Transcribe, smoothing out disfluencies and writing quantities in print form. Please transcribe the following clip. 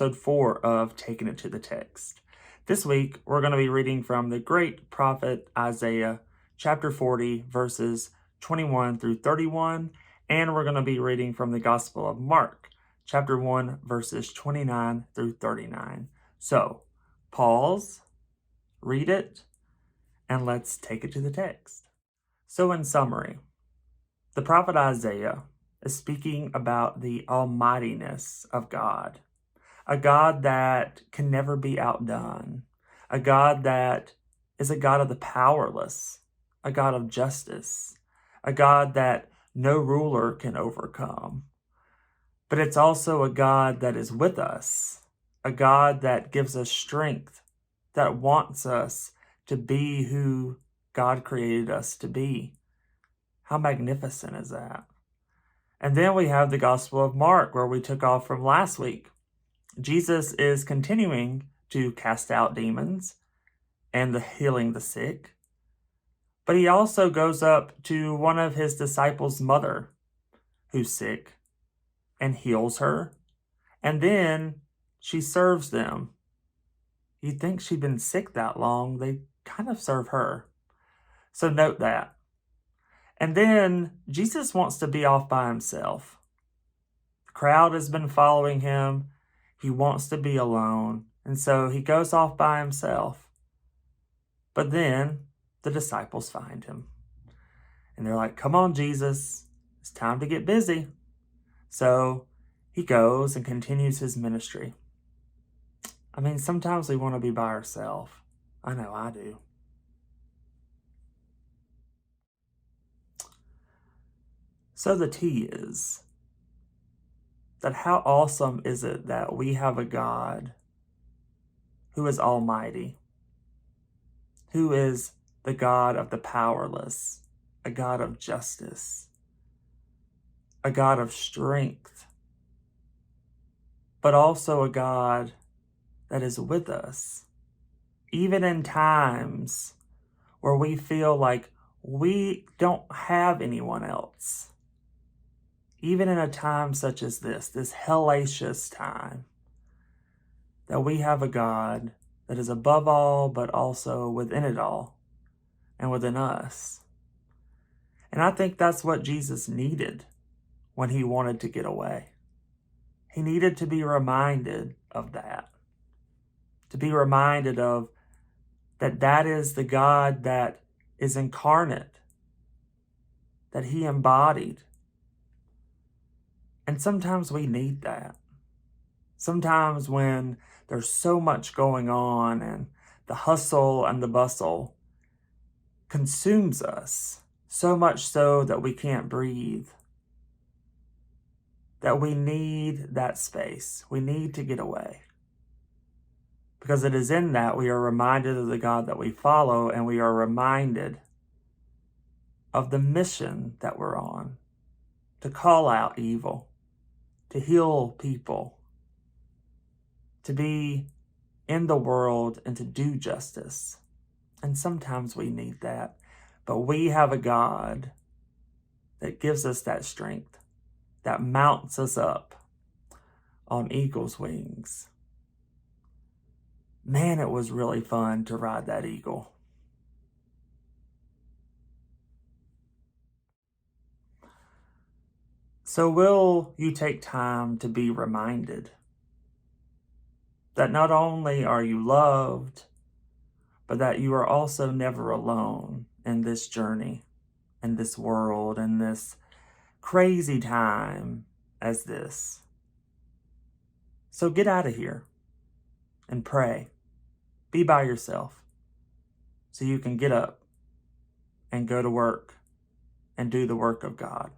episode 4 of Taking It to the Text. This week, we're going to be reading from the great prophet Isaiah, chapter 40, verses 21 through 31, and we're going to be reading from the Gospel of Mark, chapter 1, verses 29 through 39. So, pause, read it, and let's take it to the text. So, in summary, the prophet Isaiah is speaking about the almightiness of God, a God that can never be outdone, a God that is a God of the powerless, a God of justice, a God that no ruler can overcome. But it's also a God that is with us, a God that gives us strength, that wants us to be who God created us to be. How magnificent is that? And then we have the Gospel of Mark, where we took off from last week. Jesus is continuing to cast out demons and healing the sick. But he also goes up to one of his disciples' mother who's sick and heals her. And then she serves them. You'd think she'd been sick that long. They kind of serve her. So note that. And then Jesus wants to be off by himself. The crowd has been following him. He wants to be alone. And so he goes off by himself. But then the disciples find him. And they're like, "Come on, Jesus. It's time to get busy." So he goes and continues his ministry. I mean, sometimes we want to be by ourselves. I know I do. So the tea is that how awesome is it that we have a God who is almighty, who is the God of the powerless, a God of justice, a God of strength, but also a God that is with us, even in times where we feel like we don't have anyone else. Even in a time such as this hellacious time, that we have a God that is above all, but also within it all, and within us. And I think that's what Jesus needed when he wanted to get away. He needed to be reminded of that. To be reminded of that is the God that is incarnate, that he embodied. And sometimes we need that. Sometimes when there's so much going on and the hustle and the bustle consumes us, so much so that we can't breathe, that we need that space. We need to get away. Because it is in that we are reminded of the God that we follow, and we are reminded of the mission that we're on, to call out evil, to heal people, to be in the world and to do justice. And sometimes we need that. But we have a God that gives us that strength, that mounts us up on eagle's wings. Man, it was really fun to ride that eagle. So will you take time to be reminded that not only are you loved, but that you are also never alone in this journey, in this world, in this crazy time as this? So get out of here and pray. Be by yourself so you can get up and go to work and do the work of God.